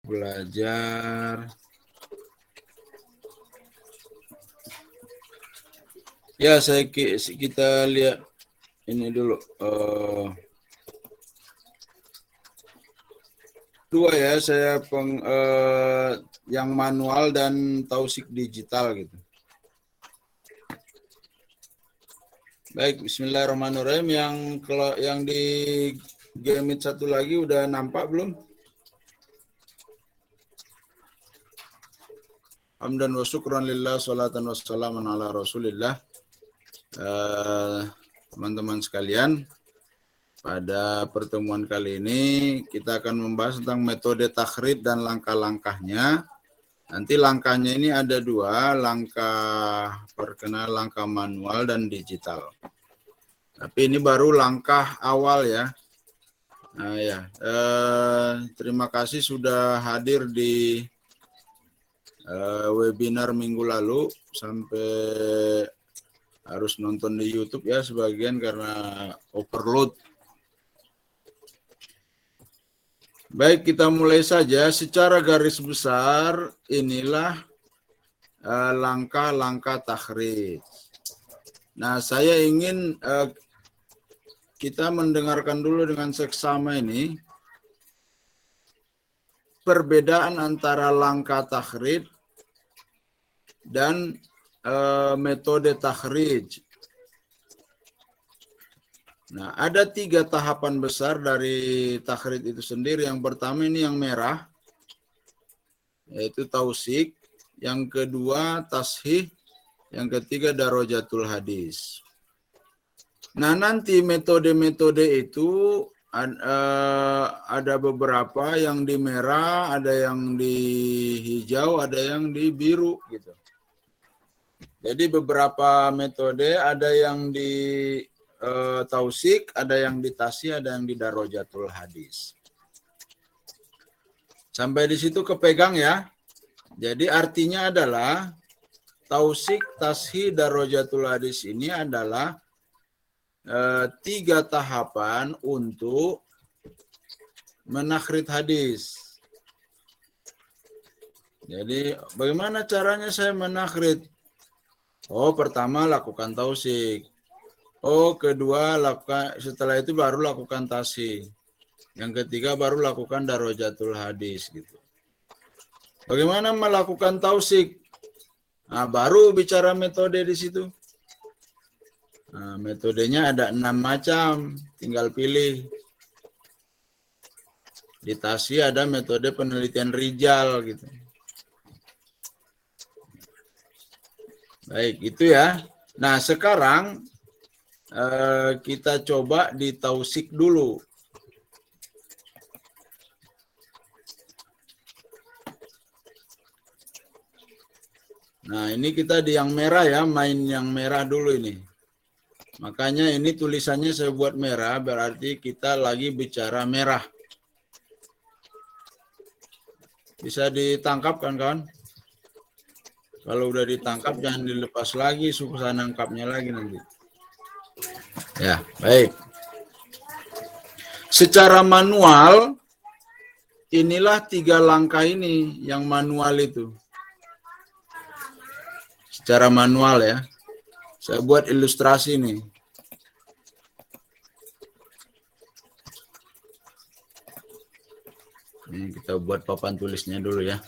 belajar. Ya, kita lihat ini dulu. Dua ya, saya yang manual dan tausik digital gitu. Baik, bismillahirrahmanirrahim. Yang di Gemit satu lagi udah nampak belum? Hamdan wa syukran lillah, salatan wassalaman ala rasulillah. Teman-teman sekalian, pada pertemuan kali ini kita akan membahas tentang metode takhrid dan langkah-langkahnya. Nanti langkahnya ini ada dua, langkah perkenalan, langkah manual dan digital. Tapi ini baru langkah awal ya. Nah ya, terima kasih sudah hadir di webinar minggu lalu, sampai harus nonton di YouTube ya sebagian karena overload. Baik, kita mulai saja. Secara garis besar inilah langkah-langkah takhrid. Nah, saya ingin kita mendengarkan dulu dengan seksama ini perbedaan antara langkah takhrid dan metode takhrij. Nah, ada 3 tahapan besar dari takhrid itu sendiri. Yang pertama ini yang merah, yaitu tausik. Yang kedua tashih. Yang ketiga darojatul hadis. Nah, nanti metode-metode itu ada beberapa yang di merah, ada yang di hijau, ada yang di biru gitu. Jadi beberapa metode, ada yang di tausik, ada yang di tasih, ada yang di darojatul hadis. Sampai di situ kepegang ya. Jadi artinya adalah tausik, tasih, darojatul hadis ini adalah 3 tahapan untuk menakhrid hadis. Jadi bagaimana caranya saya menakhrid? Oh, pertama lakukan tausik. Oh, kedua lakukan, setelah itu baru lakukan tasih. Yang ketiga baru lakukan darojatul hadis gitu. Bagaimana melakukan tausik? Nah, baru bicara metode di situ. Nah, metodenya ada 6 macam, tinggal pilih. Di tasih ada metode penelitian rijal gitu. Baik, itu ya. Nah, sekarang kita coba di tausik dulu. Nah, ini kita di yang merah ya, main yang merah dulu ini. Makanya ini tulisannya saya buat merah, berarti kita lagi bicara merah. Bisa ditangkap kan kawan? Kalau udah ditangkap jangan dilepas lagi, susah nangkapnya lagi nanti. Ya, baik. Secara manual, inilah 3 langkah ini yang manual itu. Secara manual ya. Saya buat ilustrasi nih. Ini kita buat papan tulisnya dulu ya.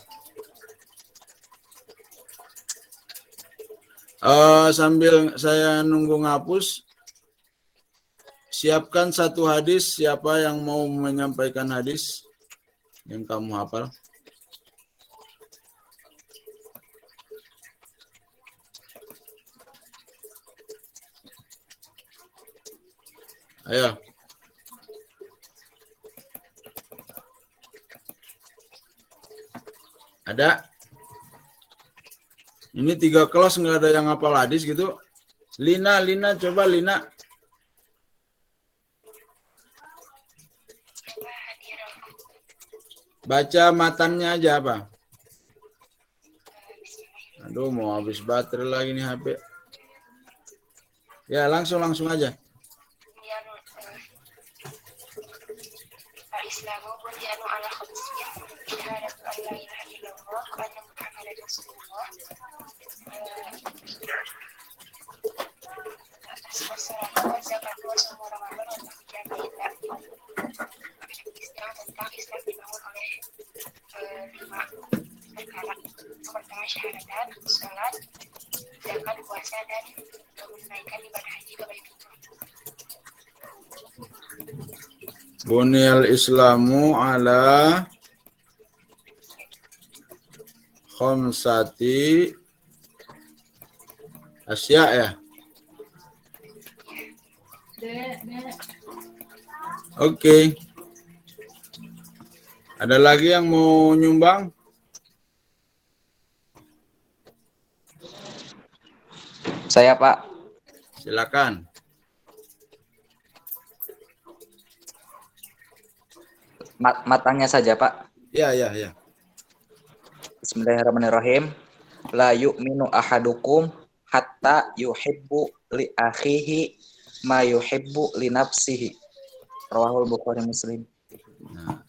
Sambil saya nunggu ngapus, siapkan 1 hadis. Siapa yang mau menyampaikan hadis yang kamu hafal? Ayo. Ada? Ini 3 kelas nggak ada yang hafal hadis gitu. Lina, coba Lina. Baca matannya aja apa? Aduh, mau habis baterai lagi nih HP. Ya, langsung aja. Bunyal Islamu ala khamsati asya ya. Oke. Ada lagi yang mau nyumbang? Saya, Pak. Silakan. Matangnya saja, Pak. Ya. Bismillahirrahmanirrahim. La yu'minu ahadukum hatta yuhibbu li akhihi ma yuhibbu li nafsihi. Rawahul Bukhari Muslim. Nah.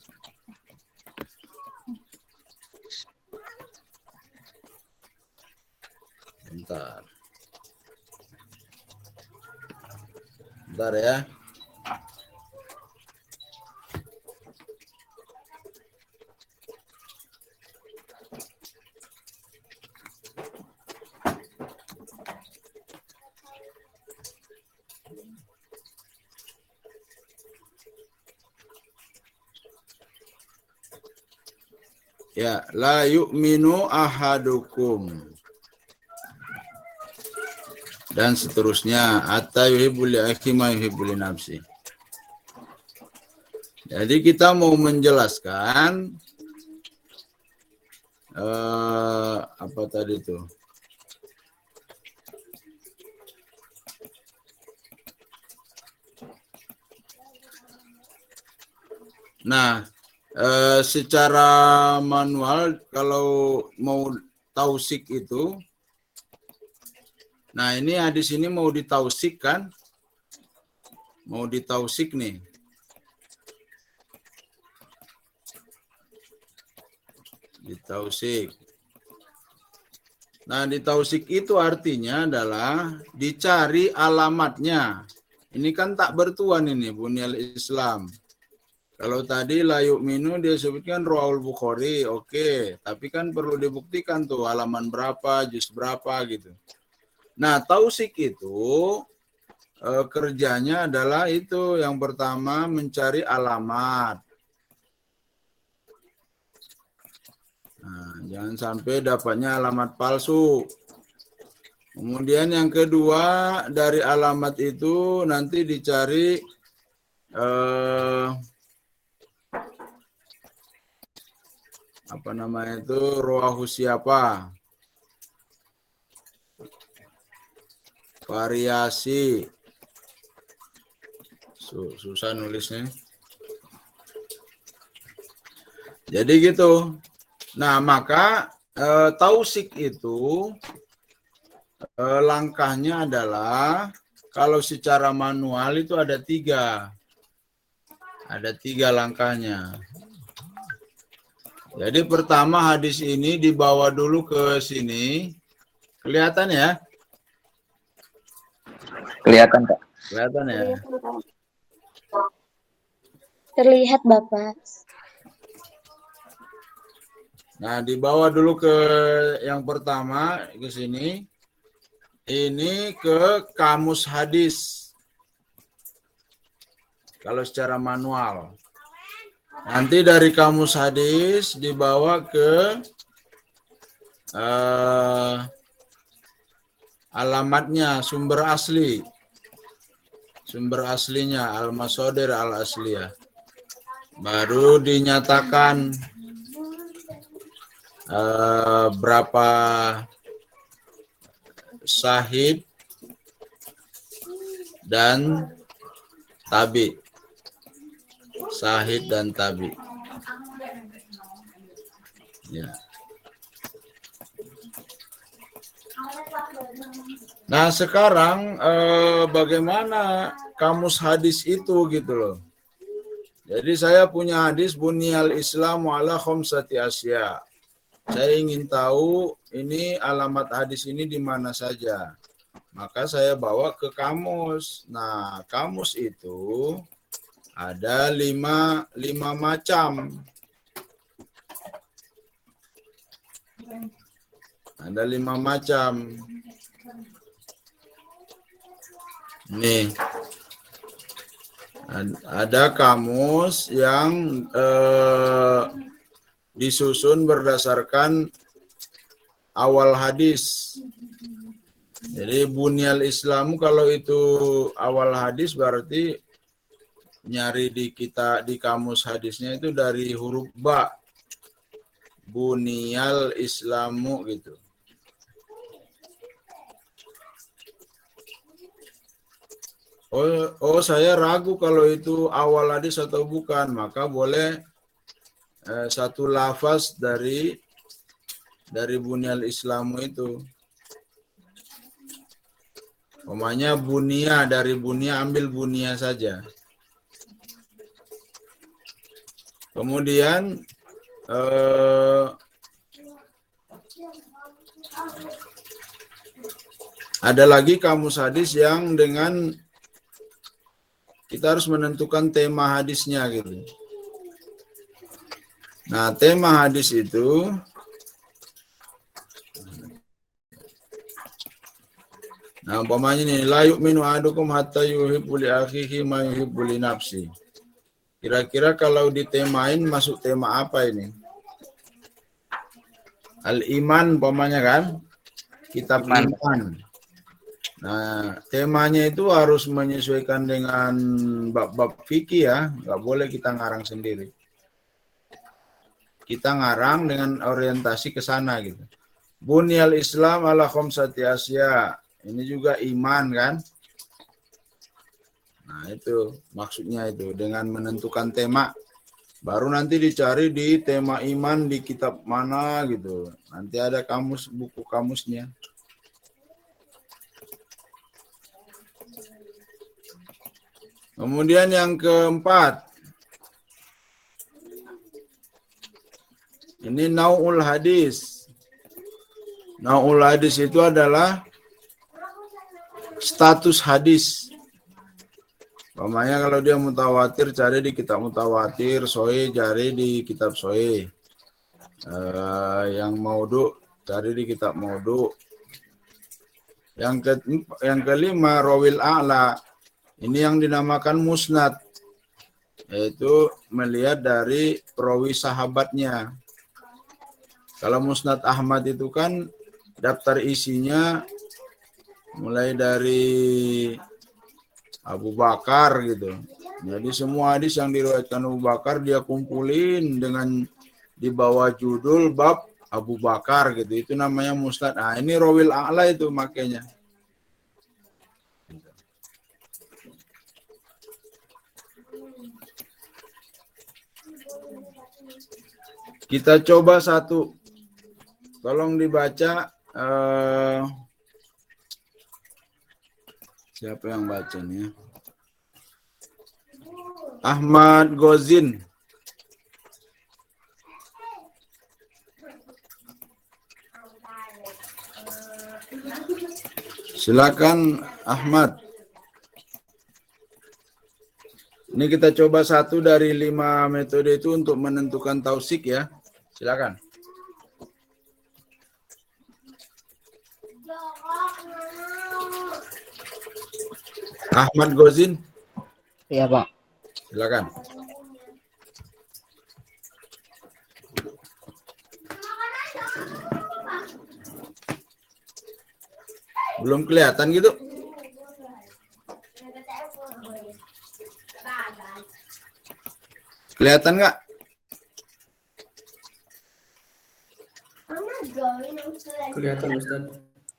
Bentar ya. Ya, la yu'minu ahadukum. Dan seterusnya, hatta yuhibbu li akhi ma yuhibbu li nafsi. Jadi kita mau menjelaskan apa tadi itu? Nah, secara manual kalau mau tausik itu, nah ini hadis ini mau ditausik kan? Mau ditausik nih. Ditausik. Nah, ditausik itu artinya adalah dicari alamatnya. Ini kan tak bertuan ini, Bunyal Islam. Kalau tadi la yu'minu dia sebutkan Rawahul Bukhari, oke. Tapi kan perlu dibuktikan tuh halaman berapa, juz berapa gitu. Nah, tausik itu kerjanya adalah itu yang pertama mencari alamat. Nah, jangan sampai dapatnya alamat palsu. Kemudian yang kedua dari alamat itu nanti dicari apa namanya itu rawahu siapa, variasi, susah nulisnya. Jadi gitu. Nah, maka tausik itu langkahnya adalah kalau secara manual itu ada tiga. Ada tiga langkahnya. Jadi pertama hadis ini dibawa dulu ke sini. Kelihatan ya? Kelihatan, Pak. Kelihatan ya? Terlihat, Bapak. Nah, dibawa dulu ke yang pertama ke sini. Ini ke kamus hadis. Kalau secara manual. Nanti dari kamus hadis dibawa ke alamatnya, sumber asli. Sumber aslinya, al-masadir al-asliyah. Baru dinyatakan berapa syahid dan tabi. Syahid dan tabi. Ya. Nah, sekarang bagaimana kamus hadis itu gitu loh. Jadi saya punya hadis bunyal Islamu ala khamsati asya. Saya ingin tahu ini alamat hadis ini di mana saja. Maka saya bawa ke kamus. Nah, kamus itu ada lima macam. Ada 5 macam. Nih. Ada kamus yang disusun berdasarkan awal hadis. Jadi bunyal Islamu kalau itu awal hadis berarti nyari di kamus hadisnya itu dari huruf ba. Bunyal Islamu gitu. Oh, saya ragu kalau itu awal hadis atau bukan, maka boleh satu lafaz dari bunyal Islamu itu. Umpamanya bunia, dari bunia ambil bunia saja. Kemudian ada lagi kamus hadis yang dengan kita harus menentukan tema hadisnya gitu. Nah, tema hadis itu umpamanya nih, la yu'minu ahadukum hatta yuhibbu li akhihi ma yuhibbu li nafsi. Kira-kira kalau ditemain masuk tema apa ini? Al-iman umpamanya kan? Kitab iman. Nah, temanya itu harus menyesuaikan dengan bab-bab fikih ya, nggak boleh kita ngarang sendiri. Kita ngarang dengan orientasi ke sana gitu. Bunyal Islam ala khamsati asya. Ini juga iman kan? Nah, itu maksudnya itu dengan menentukan tema. Baru nanti dicari di tema iman di kitab mana gitu. Nanti ada buku kamusnya. Kemudian yang keempat, ini nau'ul hadis. Nau'ul hadis itu adalah status hadis. Umpamanya kalau dia mutawatir, cari di kitab mutawatir, sahih cari di kitab sahih. Yang maudhu cari di kitab maudhu. Yang kelima, rawil a'la. Ini yang dinamakan musnad, yaitu melihat dari perawi sahabatnya. Kalau musnad Ahmad itu kan daftar isinya mulai dari Abu Bakar gitu. Jadi semua hadis yang diriwayatkan Abu Bakar dia kumpulin dengan di bawah judul bab Abu Bakar gitu. Itu namanya musnad. Nah, ini rawil a'la itu makanya. Kita coba satu. Tolong dibaca. Siapa yang baca nih? Ahmad Gozin. Silakan Ahmad. Ini kita coba satu dari 5 metode itu untuk menentukan tausik ya. Silakan. Ahmad Gozin. Iya, Pak. Silakan. Belum kelihatan gitu? Kelihatan nggak? Kelihatan Ustaz.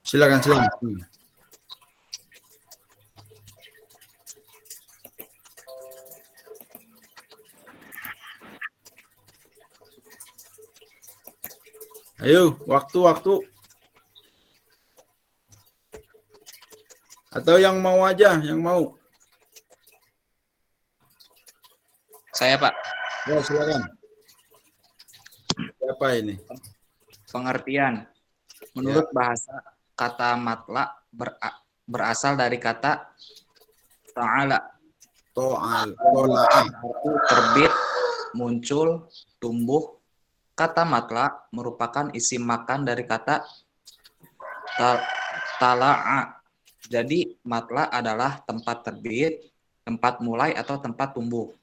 Silakan. Ayo, waktu. Atau yang mau aja, yang mau. Saya Pak, Ya, silakan. Siapa ini? pengertian. Menurut bahasa, kata matla berasal dari kata ta'ala. Tola'ah. Arti terbit, muncul, tumbuh. Kata matla merupakan isim makan dari kata tala'a. Jadi matla adalah tempat terbit, tempat mulai atau tempat tumbuh.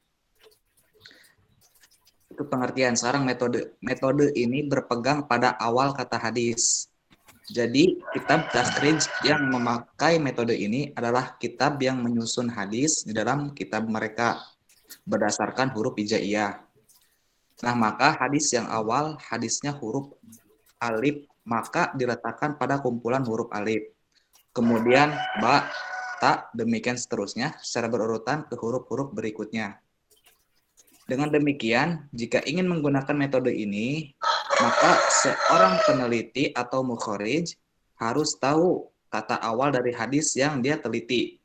Itu pengertian. Sekarang metode ini berpegang pada awal kata hadis. Jadi kitab takhrij yang memakai metode ini adalah kitab yang menyusun hadis di dalam kitab mereka berdasarkan huruf hijaiyah. Nah, maka hadis yang awal hadisnya huruf alif, maka diletakkan pada kumpulan huruf alif. Kemudian ba, ta, demikian seterusnya secara berurutan ke huruf-huruf berikutnya. Dengan demikian, jika ingin menggunakan metode ini, maka seorang peneliti atau mukharij harus tahu kata awal dari hadis yang dia teliti.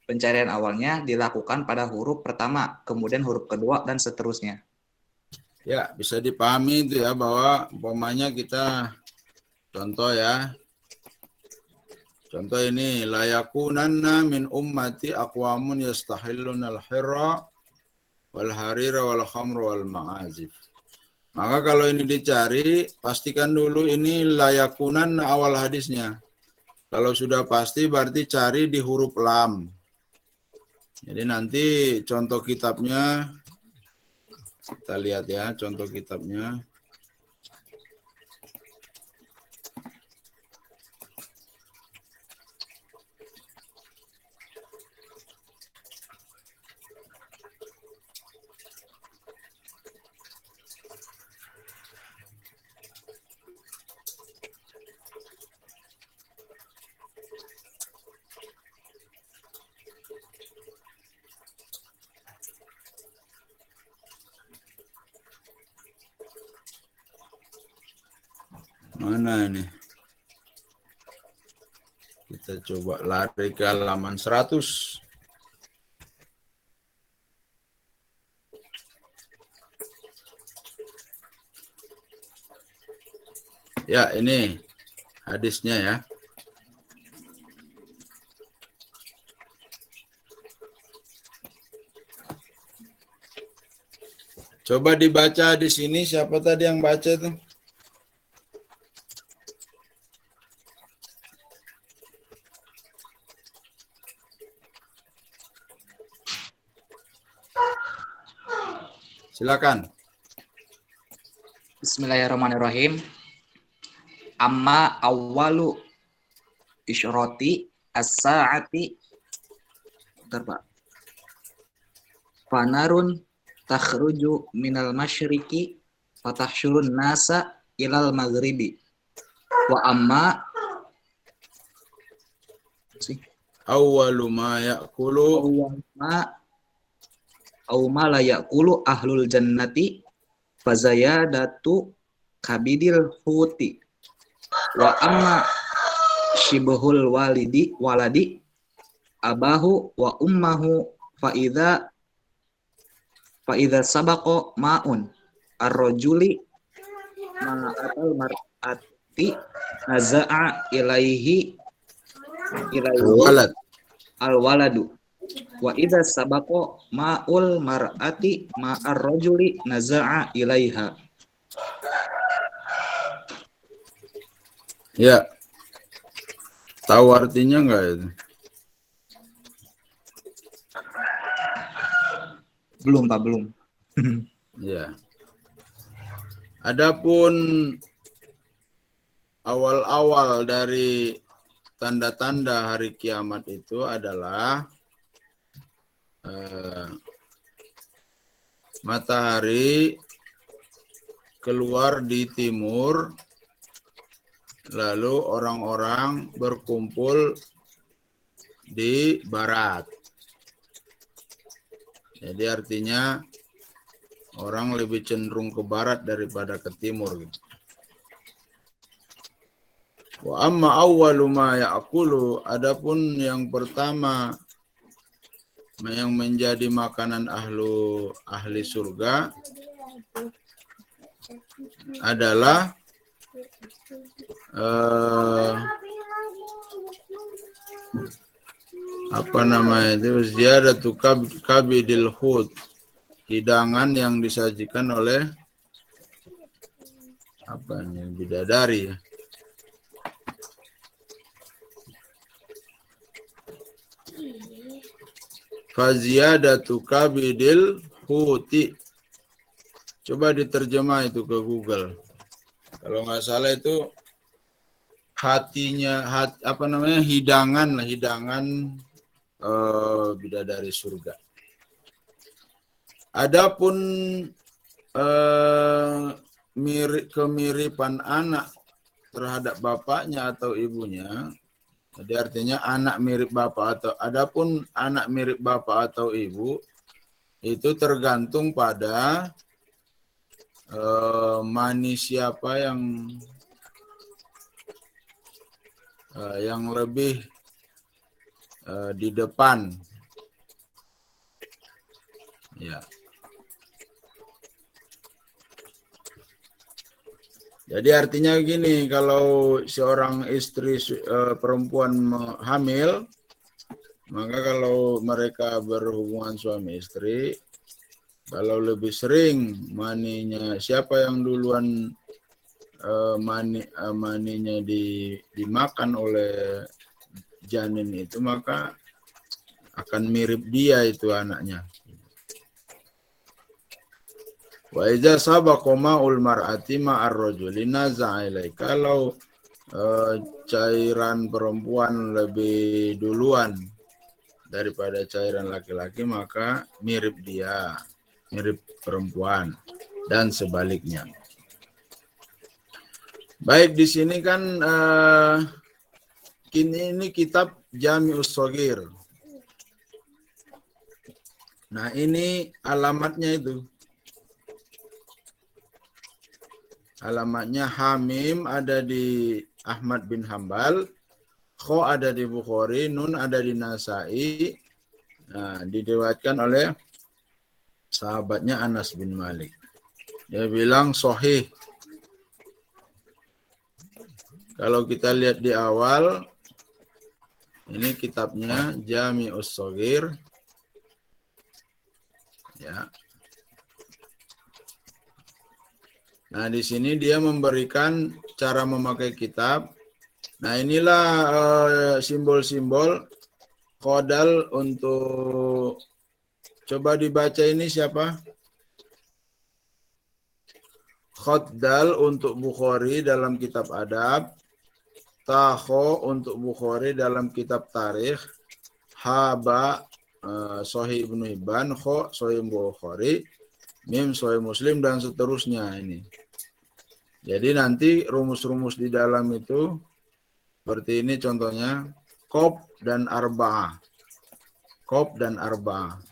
Pencarian awalnya dilakukan pada huruf pertama, kemudian huruf kedua, dan seterusnya. Ya, bisa dipahami itu ya, bahwa umpamanya kita contoh ya. Contoh ini, la yakunanna min ummati aqwamun yastahilluna al-hirra wal harira wal khamra wal ma'azif. Maka kalau ini dicari, pastikan dulu ini layakunan awal hadisnya. Kalau sudah pasti berarti cari di huruf lam. Jadi nanti contoh kitabnya, kita lihat ya contoh kitabnya. Mana ini? Kita coba lari ke halaman 100. Ya, ini hadisnya ya. Coba dibaca di sini, siapa tadi yang baca tuh? Silakan. Bismillahirrahmanirrahim. Amma awwalu isyrati as-sa'ati. Bentar, Pak. Fanarun takhruju minal masyriqi fatahsyurun nasa ilal maghribi. Wa amma Awwalu ma ya'kulu ma la ya'kulu ahlul jannati fazayadatu kabidil huti. Wa amma shibhul waladi abahu wa ummahu fa idza sabaqa ma'un ar-rajuli ma'atal mar'ati naza'a ilaihi al-waladu wa idza sabaqa ma'ul mar'ati ma'ar rajuli naza'a ilaiha. Ya. Tahu artinya enggak itu? Belum, Pak, belum. Ya. Adapun awal-awal dari tanda-tanda hari kiamat itu adalah matahari keluar di timur, lalu orang-orang berkumpul di barat. Jadi artinya orang lebih cenderung ke barat daripada ke timur. Wa amma awwalu ma ya'kulu, adapun yang pertama yang menjadi makanan ahli surga adalah apa namanya itu, ziyadatu kabidil hut, hidangan yang disajikan oleh apa ini, bidadari ya. Faziyadatu kabidil huti. Coba diterjemah itu ke Google. Kalau nggak salah itu apa namanya, hidangan bidadari surga. Adapun kemiripan anak terhadap bapaknya atau ibunya, jadi artinya anak mirip bapak atau adapun anak mirip bapak atau ibu itu tergantung pada mani siapa yang lebih di depan. Ya. Jadi artinya gini, kalau seorang istri perempuan hamil, maka kalau mereka berhubungan suami istri, kalau lebih sering maninya, siapa yang duluan maninya dimakan oleh janin itu, maka akan mirip dia itu anaknya. Wa iza sabaqa ma'ul mar'ati ma'ar rajuli naza'a ilai. Kalau cairan perempuan lebih duluan daripada cairan laki-laki, maka mirip dia, mirip perempuan, dan sebaliknya. Baik, di sini kan ini kitab Jami'us Shaghir. Nah, ini alamatnya itu. Alamatnya Hamim ada di Ahmad bin Hambal, Kho ada di Bukhari, Nun ada di Nasai. Nah, diriwayatkan oleh sahabatnya Anas bin Malik. Dia bilang sahih. Kalau kita lihat di awal, ini kitabnya Jami'us Shaghir. Ya. Nah, di sini dia memberikan cara memakai kitab. Nah, inilah simbol-simbol qadal untuk, coba dibaca ini siapa? Khaddal untuk Bukhari dalam kitab adab, Takho untuk Bukhari dalam kitab tarikh, Haba Sahih Ibnu Hibban, Kho Sahih Bukhari, Mim Sahih Muslim, dan seterusnya ini. Jadi nanti rumus-rumus di dalam itu seperti ini contohnya, Qop dan Arba'ah. Qop dan Arba'ah.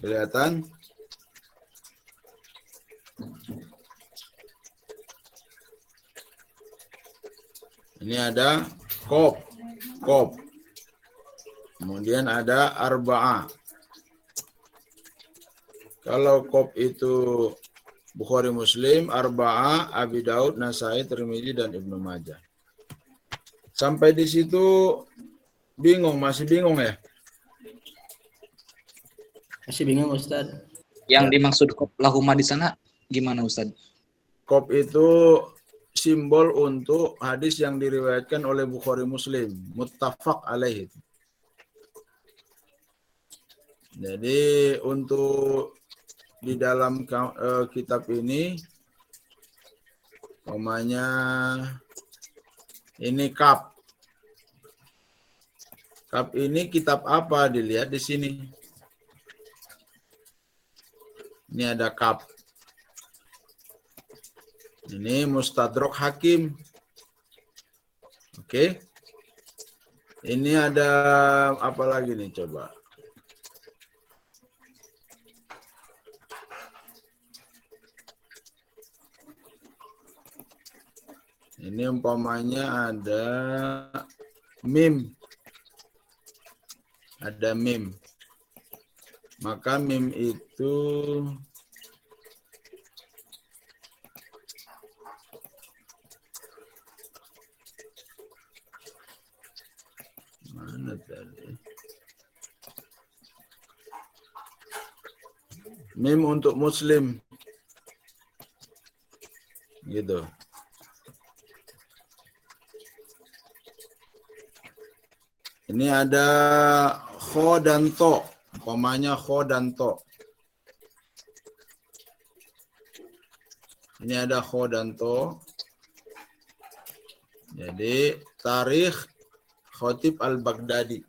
Kelihatan? Ini ada Qop. Qop. Kemudian ada Arba'ah. Kalau Qop itu Bukhari Muslim, Arba'ah, Abi Daud, Nasai, Tirmidzi, dan Ibnu Majah. Sampai di situ bingung, masih bingung ya? Masih bingung Ustaz. Yang dimaksud qop lahuma di sana gimana Ustaz? Qop itu simbol untuk hadis yang diriwayatkan oleh Bukhari Muslim, muttafaq alaih. Jadi untuk di dalam kitab ini, namanya ini kap. Kap ini kitab apa? Dilihat di sini. Ini ada kap. Ini Mustadrak Hakim. Oke. Ini ada apa lagi nih coba? Ini umpamanya ada mim. Ada mim. Maka mim itu mana tadi? Mim untuk muslim. Gitu. Ini ada kho dan to. Umpamanya kho dan to. Ini ada kho dan to. Jadi tarikh Khatib al-Baghdadi.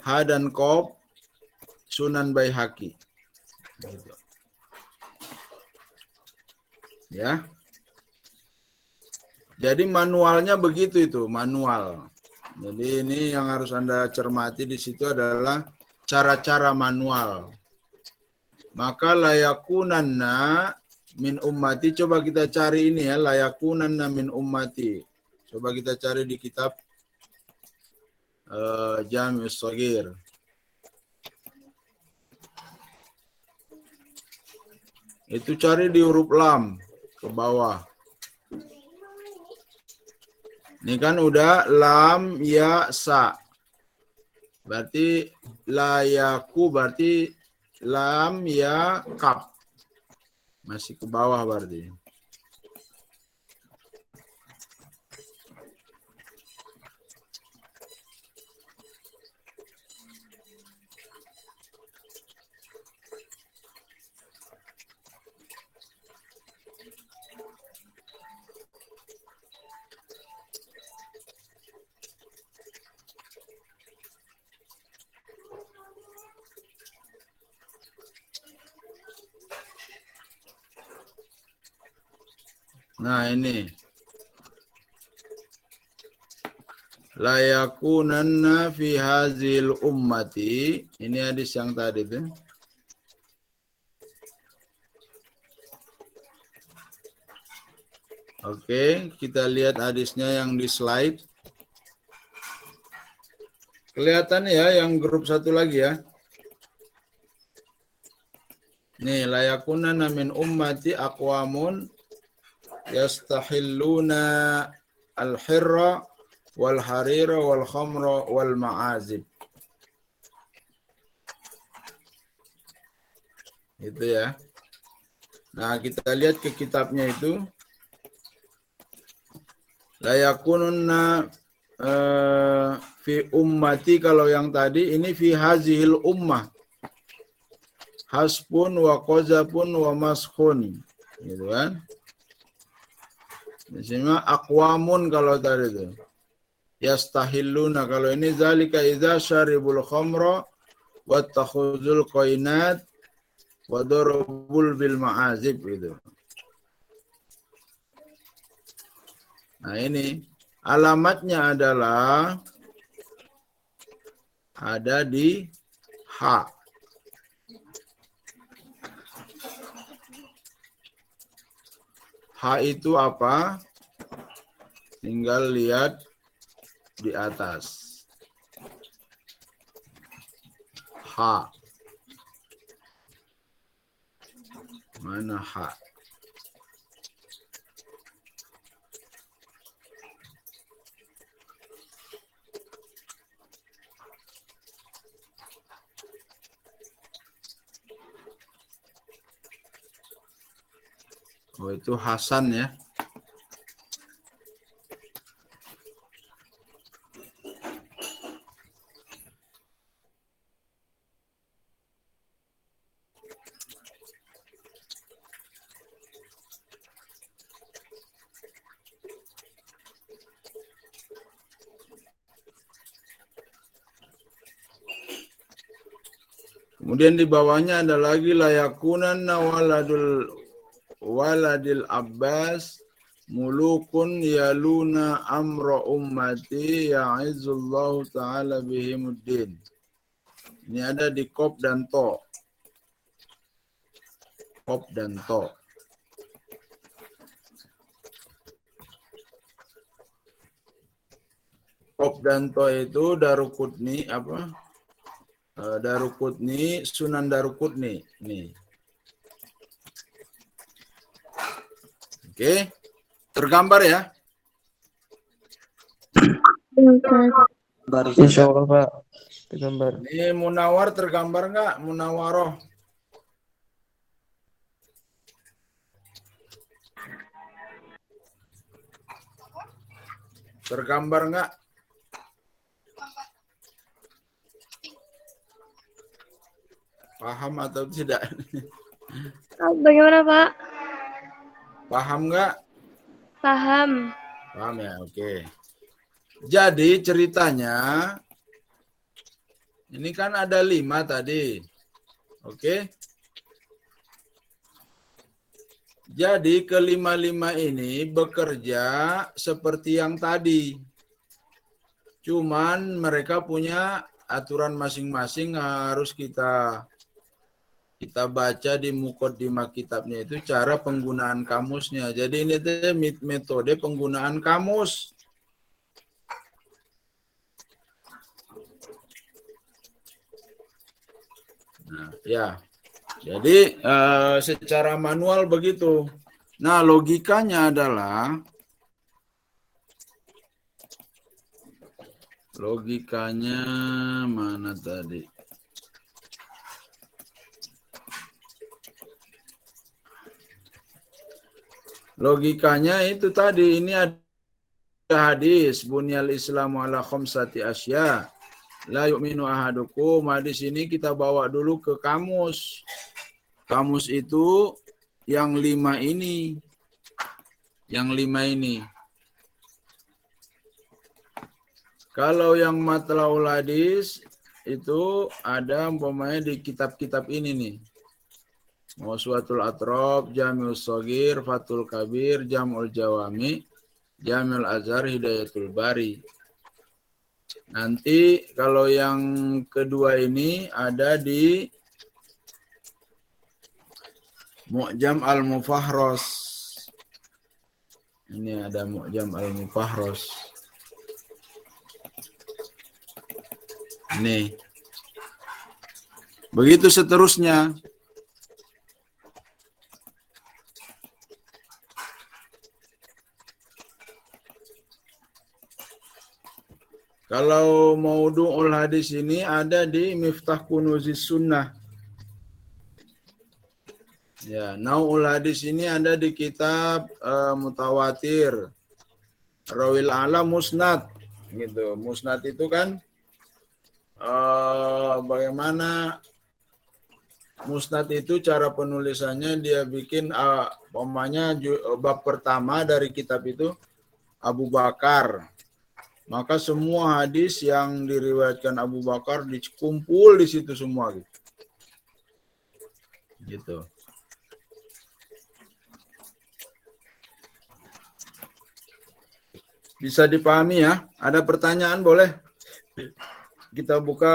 Ha dan Qaf Sunan Baihaqi. Gitu. Ya. Jadi manualnya begitu itu, manual. Jadi ini yang harus Anda cermati di situ adalah cara-cara manual. Maka layakunanna min ummati, coba kita cari ini ya, layakunanna min ummati. Coba kita cari di kitab Jami'us Shaghir. Itu cari di huruf lam ke bawah. Ini kan udah lam ya sa. Berarti layaku berarti lam ya kap. Masih ke bawah berarti. Nah ini. Layakunanna fi hazil ummati. Ini hadis yang tadi itu. Oke, kita lihat hadisnya yang di slide. Kelihatan ya yang grup satu lagi ya. Nih, layakunanna min ummati aqwamun yastahilluna al-hirra wal harira wal khamra wal ma'azib. Itu ya. Nah, kita lihat ke kitabnya itu. La yakununna fi ummati, kalau yang tadi ini fi hazihil ummah. Hasbun wa qazapun wa maskhun. Gitu kan. Di sini aqwamun kalau tadi itu. Yastahilluna, kalau ini zalika idza syaribul khamra wa takhuzul qainat wa darabul bil ma'azib gitu. Nah ini alamatnya adalah ada di H. H itu apa? Tinggal lihat di atas. H. Mana H? Oh, itu Hasan ya. Kemudian di bawahnya ada lagi layakunan waladil Abbas mulukun yaluna amra ummati ya'izzullahu ta'ala bihimuddin. Ini ada di Qaf dan To. Qaf dan To. dan to itu Daruqutni apa? Daruqutni, Sunan Daruqutni. Nih. Oke. Tergambar ya? Baru Insya Allah Pak. Tergambar. Ini Munawar tergambar nggak? Munawaroh. Tergambar nggak? Paham atau tidak? Bagaimana, Pak? Paham nggak? Paham. Paham ya, oke. Jadi ceritanya, ini kan ada 5 tadi. Oke. Jadi kelima-lima ini bekerja seperti yang tadi. Cuman mereka punya aturan masing-masing harus kita baca di muqaddimah kitabnya itu cara penggunaan kamusnya. Jadi ini tuh metode penggunaan kamus. Nah, ya. Jadi secara manual begitu. Nah, logikanya adalah mana tadi? Logikanya itu tadi, ini ada hadis bunyal islamu ala khamsati asya. La yu'minu ahadukum. Hadis ini kita bawa dulu ke kamus. Kamus itu yang 5 ini. Yang 5 ini. Kalau yang matlaul hadis itu ada umpamanya di kitab-kitab ini nih. Mawsuatul Atrab, Jami'us Shaghir, Fathul Kabir, Jam'ul Jawami, Jami'ul Azhar, Hidayatul Bari. Nanti kalau yang kedua ini ada di Mu'jam Al-Mufahros. Ini ada Mu'jam Al-Mufahros. Ini. Begitu seterusnya. Kalau maudhu'ul hadis ini ada di Miftah Kunuzis Sunnah. Ya, nau'ul hadis ini ada di kitab Mutawatir. Rawil A'la Musnad gitu. Musnad itu kan bagaimana Musnad itu cara penulisannya dia bikin umpamanya bab pertama dari kitab itu Abu Bakar. Maka semua hadis yang diriwayatkan Abu Bakar dikumpul di situ semua gitu. Gitu. Bisa dipahami ya? Ada pertanyaan boleh? Kita buka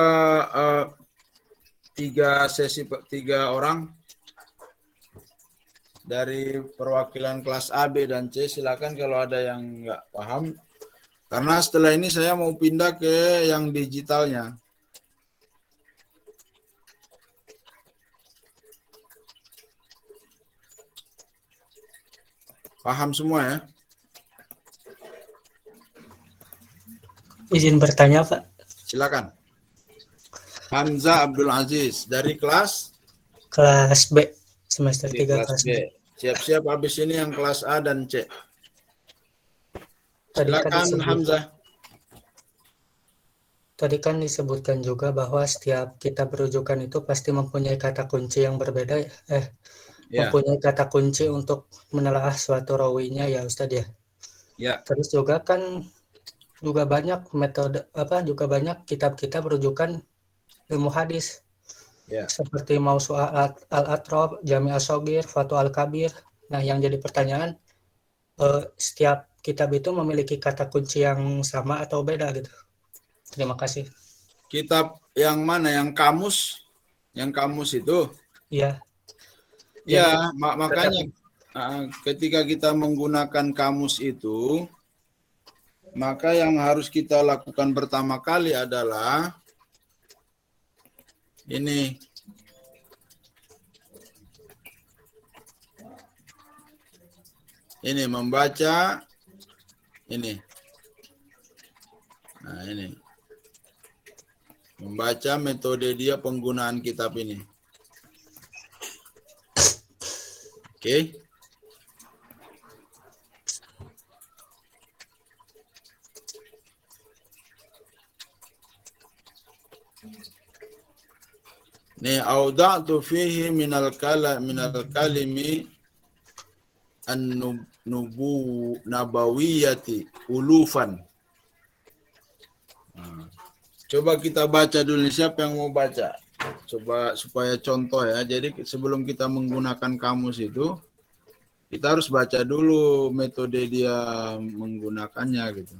3 sesi, 3 orang dari perwakilan kelas A, B, dan C. Silakan kalau ada yang nggak paham. Karena setelah ini saya mau pindah ke yang digitalnya. Paham semua ya? Izin bertanya, Pak. Silakan. Hamzah Abdul Aziz dari kelas B, semester 3 kelas B. Siap-siap habis ini yang kelas A dan C. Silakan Hamzah. Tadi kan disebutkan juga bahwa setiap kitab rujukan itu pasti mempunyai kata kunci yang berbeda, mempunyai kata kunci untuk menelaah suatu rawinya ya Ustadz ya. Ya. Terus juga kan juga banyak metode juga banyak kitab-kitab rujukan ilmu hadis. Ya. Seperti Mawsu'at Al-Atrab, Jami' As-Shaghir, Fathul Al-Kabir. Nah, yang jadi pertanyaan setiap kitab itu memiliki kata kunci yang sama atau beda gitu. Terima kasih. Kitab yang mana? Yang kamus? Yang kamus itu? Iya. Ya, makanya ketika kita menggunakan kamus itu maka yang harus kita lakukan pertama kali adalah ini. Ini membaca ini. Nah, ini. Membaca metode dia penggunaan kitab ini. Oke. Nih, auda'tu fihi minal kalimi an-nubu nabawiyati ulufan. Nah, coba kita baca dulu. Siapa yang mau baca? Coba supaya contoh ya. Jadi sebelum kita menggunakan kamus itu, kita harus baca dulu metode dia menggunakannya gitu.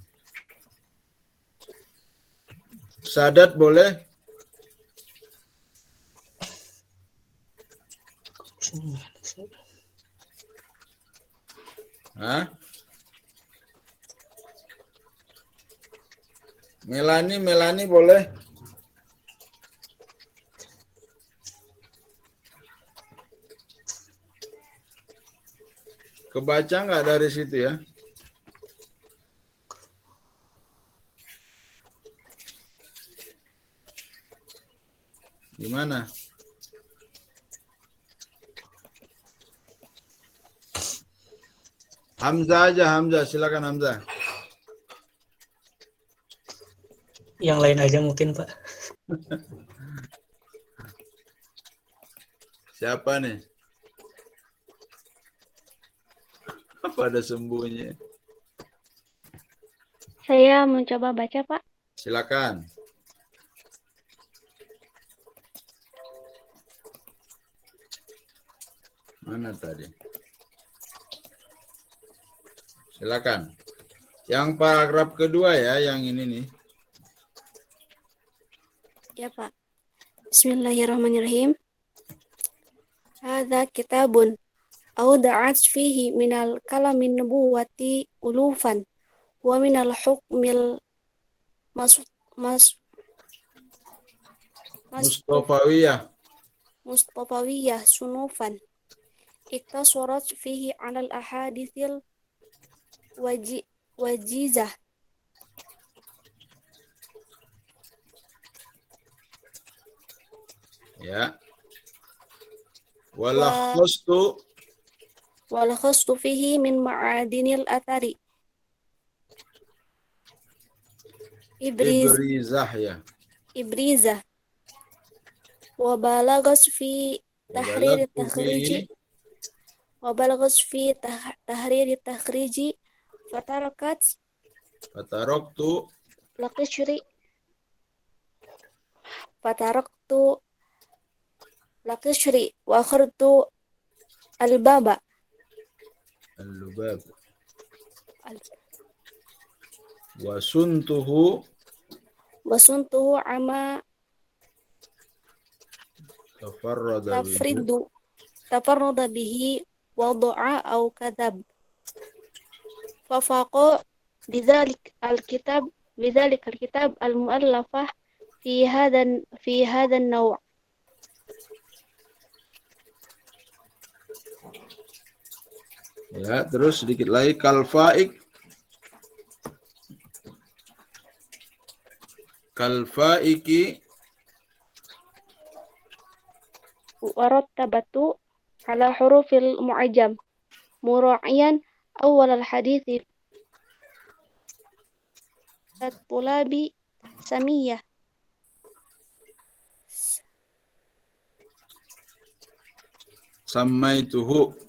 Sadat boleh? Hah? Melani boleh? Kebaca nggak dari situ ya? Gimana? Hamzah aja, Hamzah. Silakan Hamzah. Yang lain aja mungkin, Pak. Siapa nih? Apa ada sembunyi? Saya mencoba baca, Pak. Silakan. Mana tadi? Silakan. Yang paragraf kedua ya, yang ini nih. Ya, Pak. Bismillahirrahmanirrahim. Hadza kitabun awda'at fihi minal kalamin nubuwati ulufan wa minal hukmil mustafawiyah sunufan iktasarat fihi 'alal ahaditsil wajizah. Ya. Walakhastu fihi min ma'adinil athari ibrizah ya. ibrizah wa balagas fi tahrir takhriji Fataroktu laqishri wa khartu al-baba al-lubab wasuntuhu ama tafarrada bihi wadu'a au kadhab fafaqa bidzalik al-kitab al-mu'allafah fi hadha an-naw'. Ya, terus sedikit lagi kalfaiki warattabatu ala hurufil mu'ajjam mura'iyan awal al-hadithi at-tulabi samiyah. Samaituhu.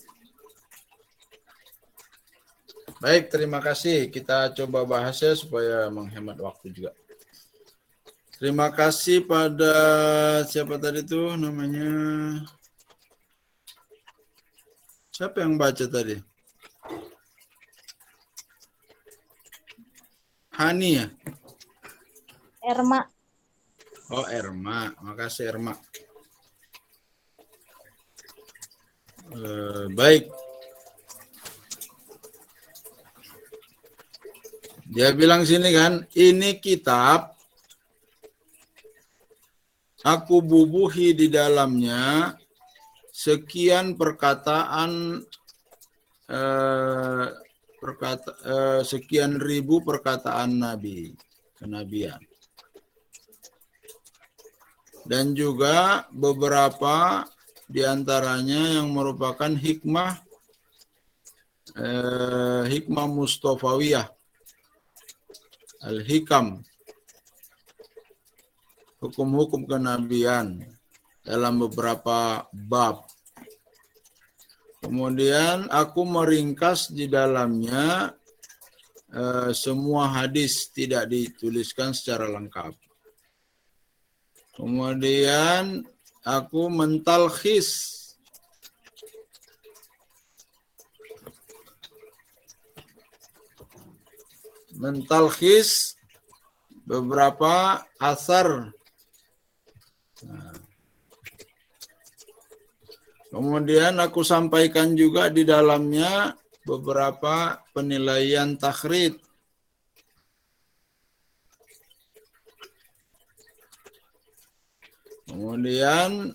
Baik, terima kasih. Kita coba bahas ya supaya menghemat waktu juga. Terima kasih pada siapa tadi tuh namanya? Siapa yang baca tadi? Hani ya? Erma. Oh, Erma. Makasih Erma. Baik. Dia bilang sini kan, ini kitab aku bubuhi di dalamnya sekian perkataan sekian ribu perkataan Nabi, kenabian. Dan juga beberapa diantaranya yang merupakan hikmah Mustafawiyah, Al-Hikam, hukum-hukum kenabian dalam beberapa bab. Kemudian aku meringkas di dalamnya semua hadis, tidak dituliskan secara lengkap. Kemudian aku mentalkhis beberapa asar. Kemudian aku sampaikan juga di dalamnya beberapa penilaian takhrid. Kemudian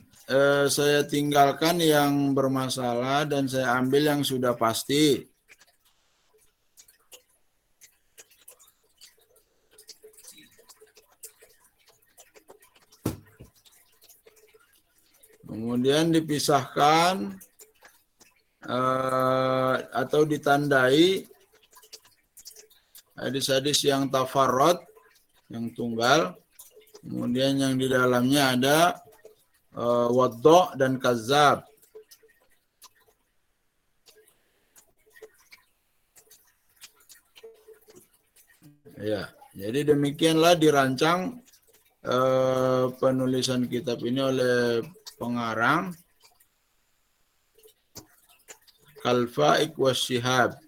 saya tinggalkan yang bermasalah dan saya ambil yang sudah pasti. Kemudian dipisahkan atau ditandai hadis-hadis yang tafarrud, yang tunggal. Kemudian yang di dalamnya ada waddo' dan kazab. Ya, jadi demikianlah dirancang penulisan kitab ini oleh pengarang Al-Fa'iq wasyihab.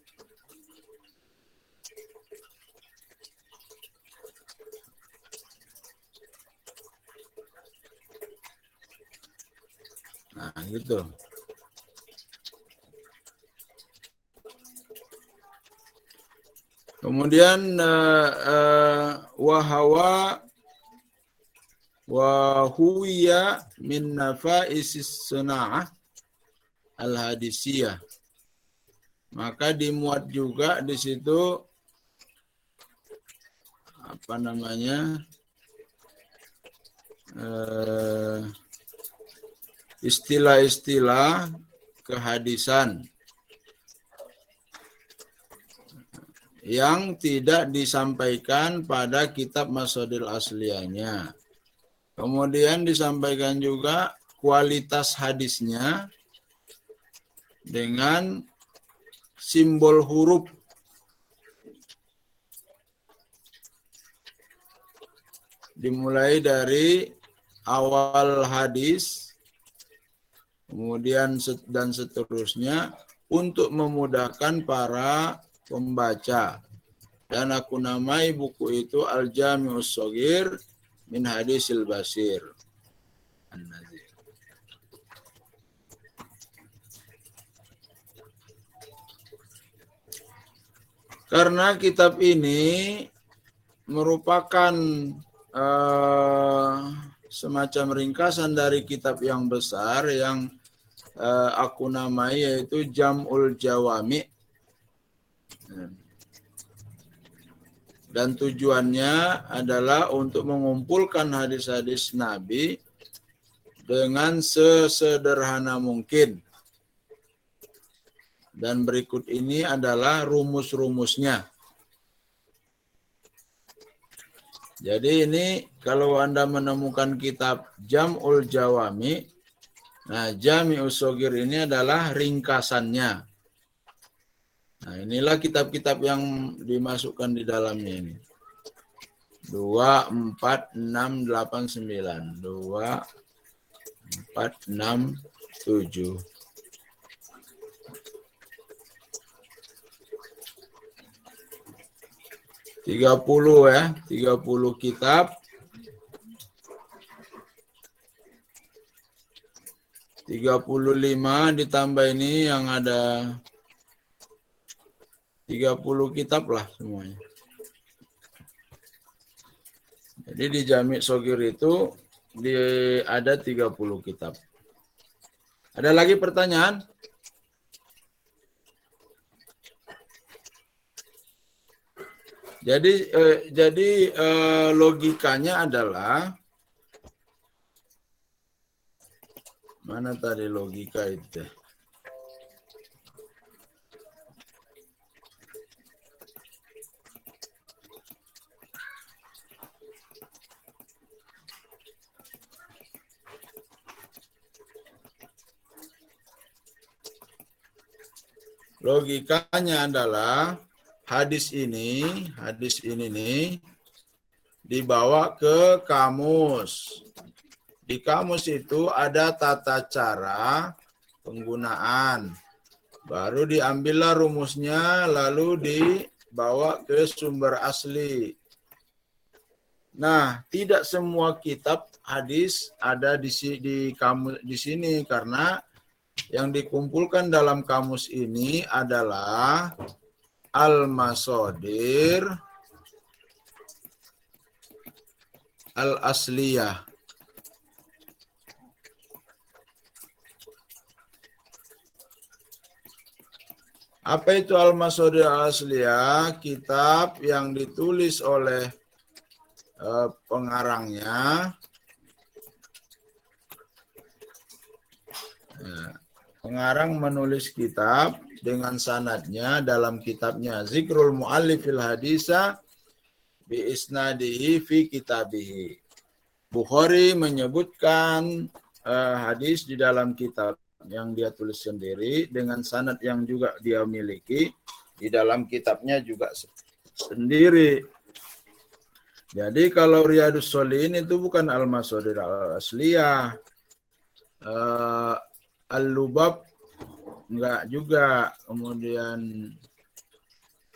Nah, gitu. Kemudian wahawa wa huwiya min nafaisis suna'ah al-hadisiyah. Maka dimuat juga di situ apa namanya? Istilah-istilah kehadisan yang tidak disampaikan pada kitab Masodil Asliyahnya. Kemudian disampaikan juga kualitas hadisnya dengan simbol huruf. Dimulai dari awal hadis, kemudian dan seterusnya untuk memudahkan para pembaca. Dan aku namai buku itu Al-Jami'us Shaghir min Hadisil Basir An-Nazir. Karena kitab ini merupakan semacam ringkasan dari kitab yang besar yang aku namai yaitu Jam'ul Jawami. Dan tujuannya adalah untuk mengumpulkan hadis-hadis Nabi dengan sesederhana mungkin. Dan berikut ini adalah rumus-rumusnya. Jadi ini kalau Anda menemukan kitab Jam'ul Jawami, nah Jami'us Shaghir ini adalah ringkasannya. Nah, inilah kitab-kitab yang dimasukkan di dalamnya ini. 2, 4, 6, 8, 9. 2, 4, 6, 7. 30 ya, 30 kitab. 35 ditambah ini yang ada 30 kitab lah semuanya. Jadi di Jami' Shogir itu ada 30 kitab. Ada lagi pertanyaan? Jadi logikanya adalah mana tadi logika itu? Logikanya adalah hadis ini nih dibawa ke kamus. Di kamus itu ada tata cara penggunaan. Baru diambillah rumusnya lalu dibawa ke sumber asli. Nah, tidak semua kitab hadis ada di kamus di sini karena yang dikumpulkan dalam kamus ini adalah al-masadir al-asliyah. Apa itu al-masadir al-asliyah? Kitab yang ditulis oleh pengarangnya. Pengarang menulis kitab dengan sanadnya dalam kitabnya Zikrul Mu'allifil Hadisa bi isnadihi fi kitabihi. Bukhari menyebutkan hadis di dalam kitab yang dia tulis sendiri dengan sanad yang juga dia miliki di dalam kitabnya juga sendiri. Jadi kalau Riyadhus Shalihin itu bukan al-masadir al-asliyah. Al-Lubab enggak juga, kemudian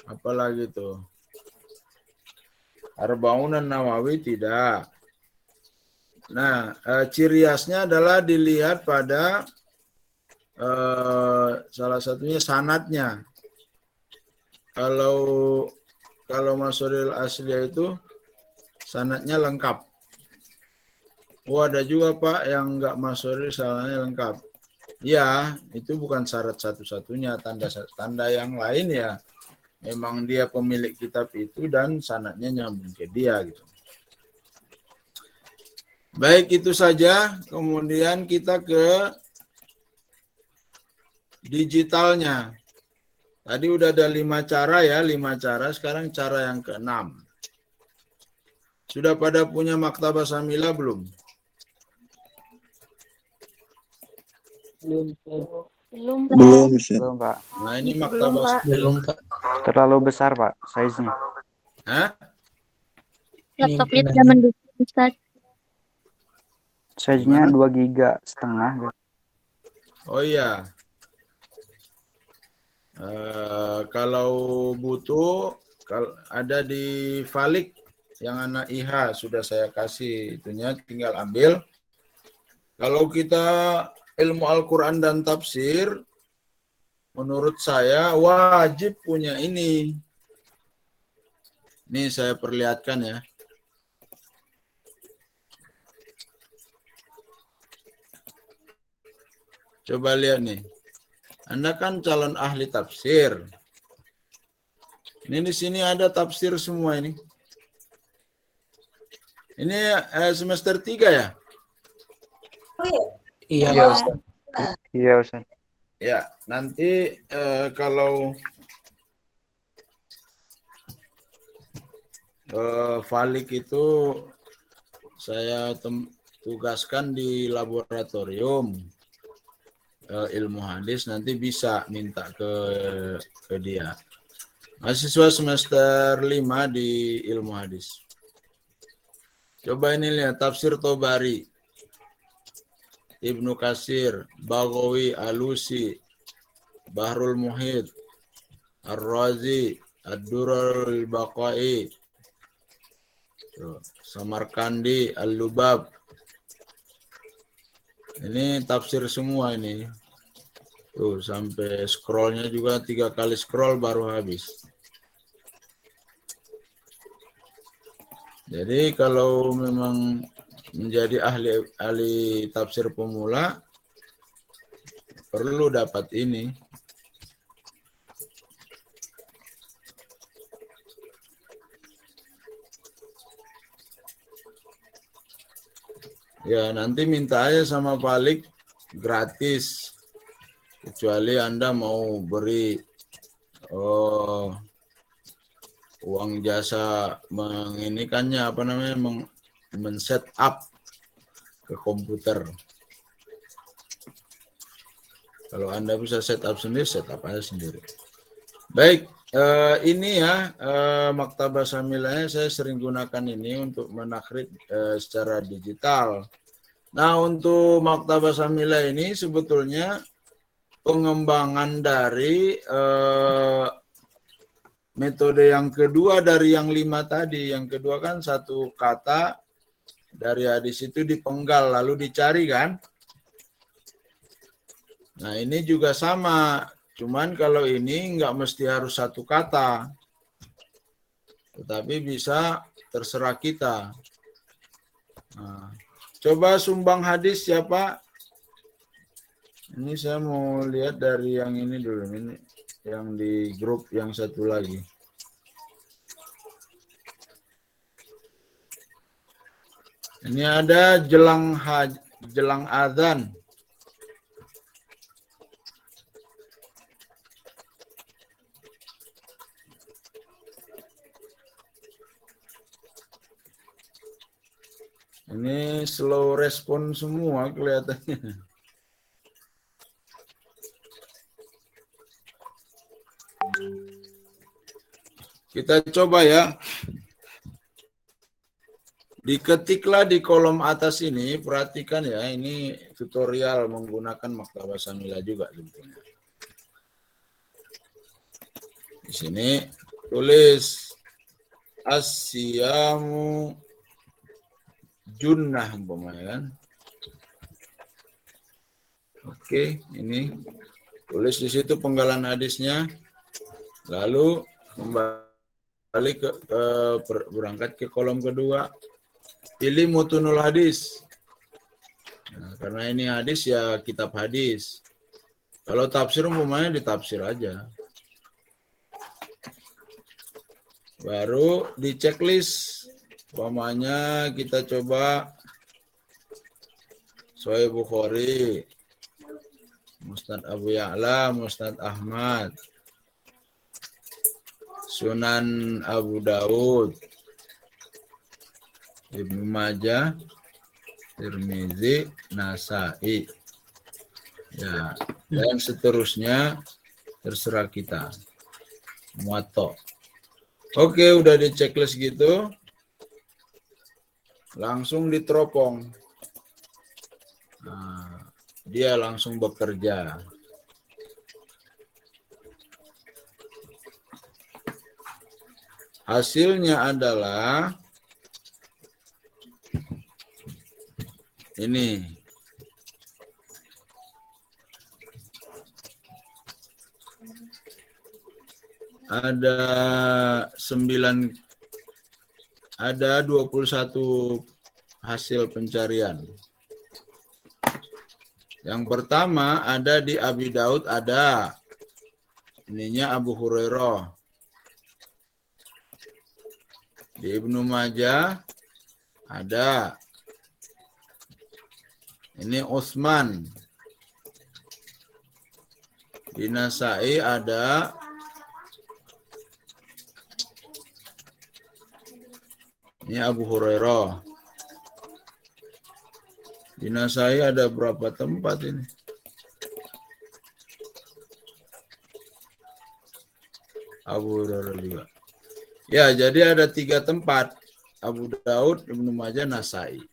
apalagi tuh Arba'un Nawawi tidak. Nah, ciri khasnya adalah dilihat pada salah satunya sanadnya. Kalau Masadir al-Asliyah itu sanadnya lengkap. Oh, ada juga Pak yang enggak Masadir sanadnya lengkap. Ya, itu bukan syarat satu-satunya, tanda yang lain ya memang dia pemilik kitab itu dan sanadnya nyambung ke dia gitu. Baik, itu saja. Kemudian kita ke digitalnya. Tadi udah ada 5 cara ya, 5 cara. Sekarang cara yang ke-6. Sudah pada punya Maktabah Samila belum? Belum. Belum, Pak. Nah, ini Maktabah Belum, Pak. Terlalu besar, Pak, size-nya. Hah? Laptopnya Ini tidak mendukung, Ustaz. Size-nya Gimana? 2,5 GB. Oh iya. Kalau butuh, ada di Falik yang anak IH sudah saya kasih itunya, tinggal ambil. Kalau kita ilmu Al-Quran dan tafsir, menurut saya wajib punya ini. Ini saya perlihatkan ya. Coba lihat nih. Anda kan calon ahli tafsir. Ini di sini ada tafsir semua ini. Ini semester 3 ya? Iya, Iya, Pak. Ustaz. Iya, Ustaz. Ya, nanti kalau Falik itu saya tugaskan di laboratorium ilmu hadis, nanti bisa minta ke dia. Mahasiswa semester 5 di ilmu hadis. Coba ini lihat tafsir Tobari. Ibnu Katsir, Baghawi, Alusi, Bahrul Muhit, Ar-Razi, Ad-Durarul Baqai, Samarkandi, Al-Lubab. Ini tafsir semua ini. Tuh, sampai scrollnya juga 3 kali scroll baru habis. Jadi kalau memang menjadi ahli tafsir pemula perlu dapat ini. Ya, nanti minta aja sama Pak Alik gratis. Kecuali Anda mau beri uang jasa menginikannya, apa namanya, men-set up ke komputer. Kalau Anda bisa set up sendiri, set up aja sendiri. Baik, ini ya Maktabah Samilanya saya sering gunakan ini untuk menakrid secara digital. Nah, untuk Maktabah Samila ini sebetulnya pengembangan dari metode yang kedua dari yang 5 tadi. Yang kedua kan satu kata dari hadis itu dipenggal lalu dicari kan. Nah, ini juga sama. Cuman kalau ini nggak mesti harus satu kata. Tetapi bisa terserah kita. Nah, coba sumbang hadis siapa? Ini saya mau lihat dari yang ini dulu. Ini yang di grup yang satu lagi. Ini ada jelang adzan. Ini slow respon semua kelihatannya. Kita coba ya. Diketiklah di kolom atas ini, perhatikan ya, ini tutorial menggunakan Maktabah Samila juga tentunya. Di sini tulis as-siyamu junnah umpamanya kan. Oke, ini tulis di situ penggalan hadisnya. Lalu kembali berangkat ke kolom kedua. Pilih mutunul hadis. Nah, karena ini hadis ya kitab hadis. Kalau tafsir umpamanya ditafsir aja. Baru di checklist. Umpamanya kita coba Sahih Bukhari, Musnad Abu Ya'la, Musnad Ahmad, Sunan Abu Daud, Ibnu Majah, Tirmizi, Nasa'i. Ya, dan seterusnya terserah kita. Muwatta. Oke, udah di checklist gitu. Langsung diteropong. Nah, dia langsung bekerja. Hasilnya adalah ini. Ada 21 hasil pencarian. Yang pertama ada di Abi Daud, ada ininya Abu Hurairah. Di Ibnu Majah ada ini Utsman. Di Nasa'i ada ini Abu Hurairah. Di Nasa'i ada berapa tempat ini? Abu Hurairah juga. Ya, jadi ada 3 tempat. Abu Daud, Ibnu Majah, Nasa'i.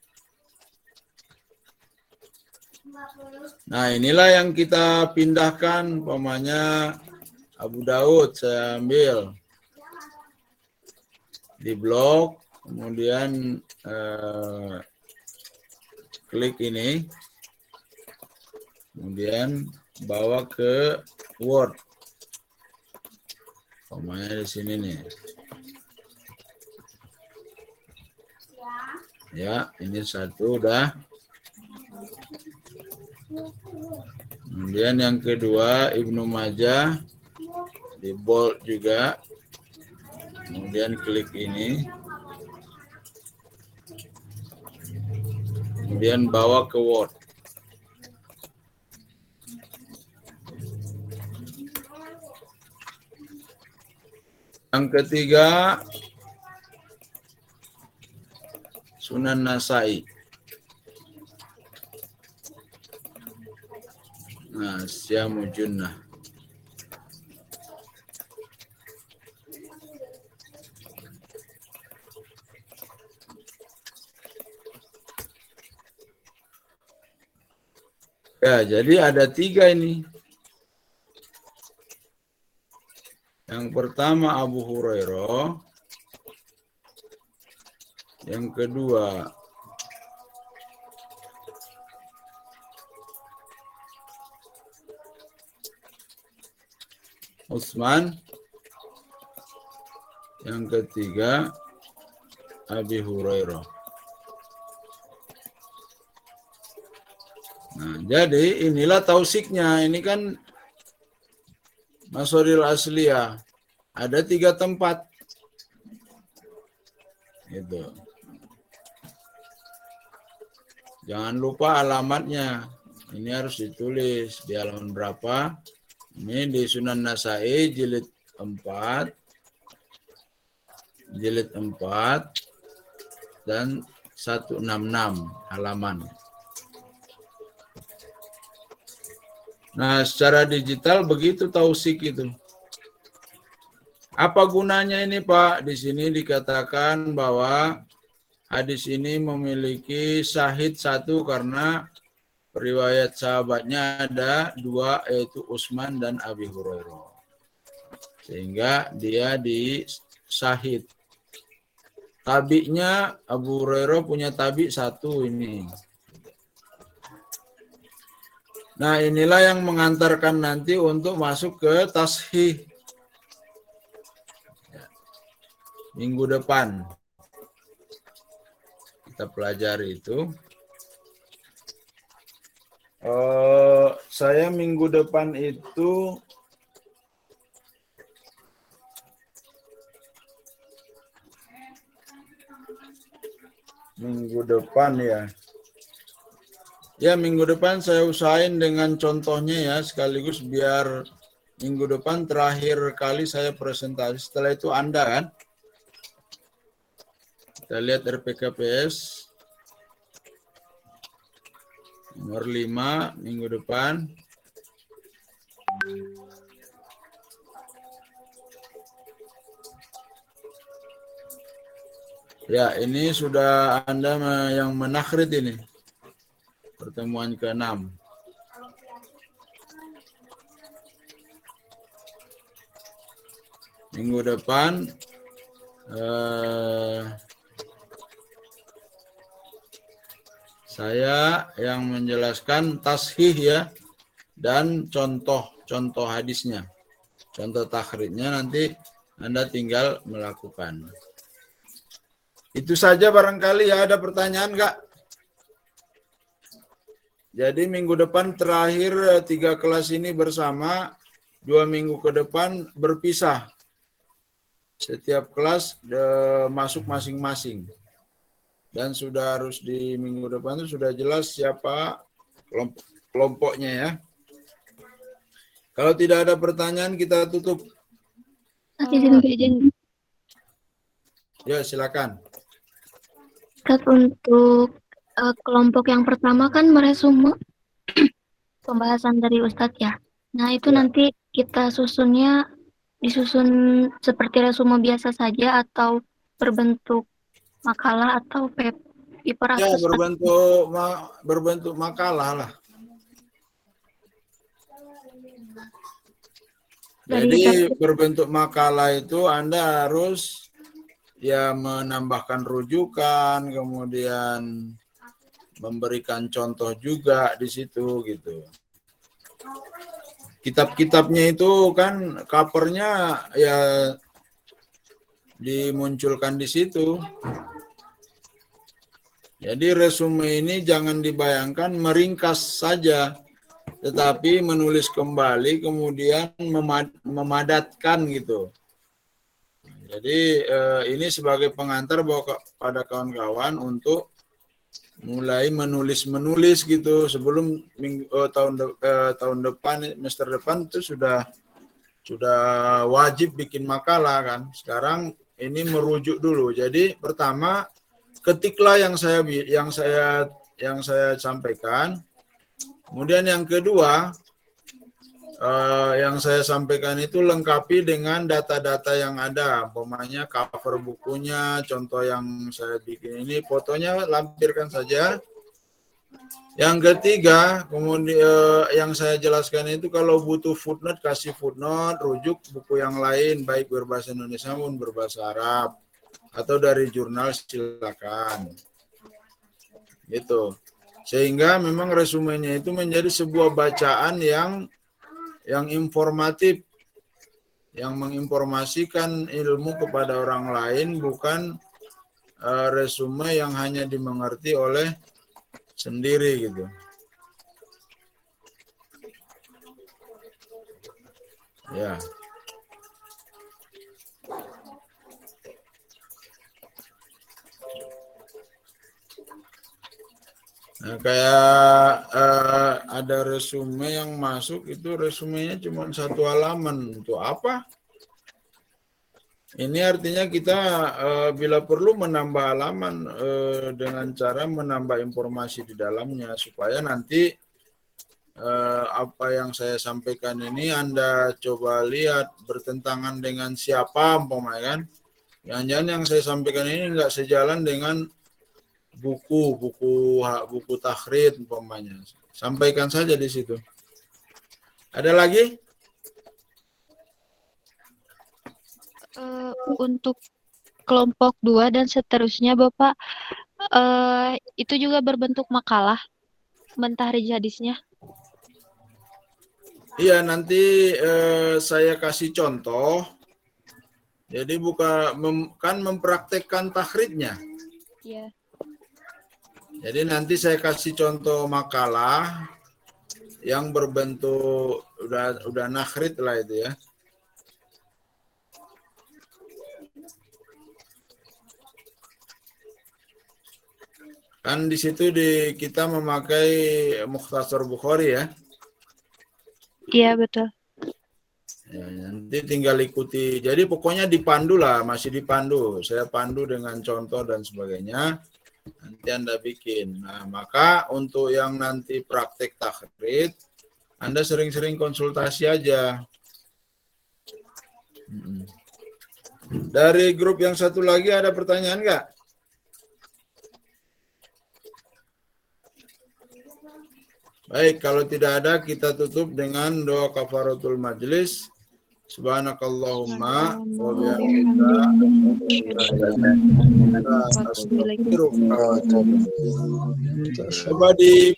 Nah, inilah yang kita pindahkan. Umpamanya Abu Daud, saya ambil. Di blok. Kemudian klik ini, kemudian bawa ke Word. Umpamanya di sini nih. Ya, ini satu udah. Kemudian yang kedua Ibnu Majah di bold juga. Kemudian klik ini. Kemudian bawa ke Word. Yang ketiga Sunan Nasai. Nah, Syamu Junnah. Ya, jadi ada 3 ini. Yang pertama Abu Hurairah. Yang kedua Utsman. Yang ketiga Abi Hurairah. Nah, jadi inilah tausiknya. Ini kan Masoril Asliyah. Ada 3 tempat. Gitu. Jangan lupa alamatnya. Ini harus ditulis di halaman berapa. Ini di Sunan Nasai jilid 4. Jilid 4 dan 166 halaman. Nah, secara digital begitu tausik itu. Apa gunanya ini, Pak? Di sini dikatakan bahwa hadis ini memiliki syahid 1 karena riwayat sahabatnya ada 2, yaitu Utsman dan Abi Hurairah. Sehingga dia di syahid. Tabi'nya Abu Hurairah punya tabi 1 ini. Nah, inilah yang mengantarkan nanti untuk masuk ke tashih. Minggu depan kita pelajari itu. Saya minggu depan itu ya. Ya, minggu depan saya usahain dengan contohnya ya, sekaligus biar minggu depan terakhir kali saya presentasi. Setelah itu Anda kan. Kita lihat RPKPS nomor 5 minggu depan. Ya, ini sudah Anda yang menakhrid ini. Pertemuan ke-6. Minggu depan saya yang menjelaskan tashih ya, dan contoh hadisnya. Contoh takhrijnya nanti Anda tinggal melakukan. Itu saja barangkali ya, ada pertanyaan enggak? Jadi minggu depan terakhir 3 kelas ini bersama, 2 minggu ke depan berpisah. Setiap kelas masuk masing-masing. Dan sudah harus di minggu depan itu sudah jelas siapa kelompoknya ya. Kalau tidak ada pertanyaan kita tutup. Izin. Ya, silakan. Untuk kelompok yang pertama kan meresume pembahasan dari Ustadz ya. Nah, itu Ya. nanti kita disusun seperti resume biasa saja atau berbentuk makalah atau paper Ya, atau berbentuk makalah lah. Jadi berbentuk makalah itu Anda harus ya menambahkan rujukan, kemudian memberikan contoh juga di situ gitu. Kitab-kitabnya itu kan covernya ya dimunculkan di situ. Jadi resume ini jangan dibayangkan meringkas saja, tetapi menulis kembali kemudian memadatkan gitu. Jadi ini sebagai pengantar pada kawan-kawan untuk mulai menulis gitu sebelum tahun depan, semester depan itu sudah wajib bikin makalah kan. Sekarang ini merujuk dulu. Jadi pertama ketiklah yang saya sampaikan. Kemudian yang kedua yang saya sampaikan itu lengkapi dengan data-data yang ada, umpamanya cover bukunya, contoh yang saya bikin ini, fotonya lampirkan saja. Yang ketiga, kemudian yang saya jelaskan itu kalau butuh footnote, kasih footnote, rujuk buku yang lain, baik berbahasa Indonesia maupun berbahasa Arab, atau dari jurnal silakan. Gitu. Sehingga memang resumenya itu menjadi sebuah bacaan yang informatif, yang menginformasikan ilmu kepada orang lain, bukan resume yang hanya dimengerti oleh sendiri gitu. Ya. Nah, kayak ada resume yang masuk itu resumenya cuma 1 halaman. Untuk apa? Ini artinya kita bila perlu menambah halaman dengan cara menambah informasi di dalamnya supaya nanti apa yang saya sampaikan ini Anda coba lihat bertentangan dengan siapa, umpamanya kan. Jangan-jangan yang saya sampaikan ini enggak sejalan dengan buku takhrid umpamanya. Sampaikan saja di situ. Ada lagi? Untuk kelompok 2 dan seterusnya, Bapak, itu juga berbentuk makalah, mentahrij hadisnya. Iya, nanti saya kasih contoh. Jadi kan mempraktekkan takhridnya. Iya. Jadi nanti saya kasih contoh makalah yang berbentuk udah nakhrid lah itu ya. Kan di situ kita memakai Mukhtasar Bukhari ya. Iya, betul. Ya, nanti tinggal ikuti. Jadi pokoknya dipandu lah, masih dipandu. Saya pandu dengan contoh dan sebagainya. Nanti Anda bikin. Nah, maka untuk yang nanti praktek takhrid, Anda sering-sering konsultasi aja. Dari grup yang satu lagi ada pertanyaan nggak? Baik, kalau tidak ada kita tutup dengan doa kafaratul majlis. Subhanakallahumma wa bihamdika. Coba di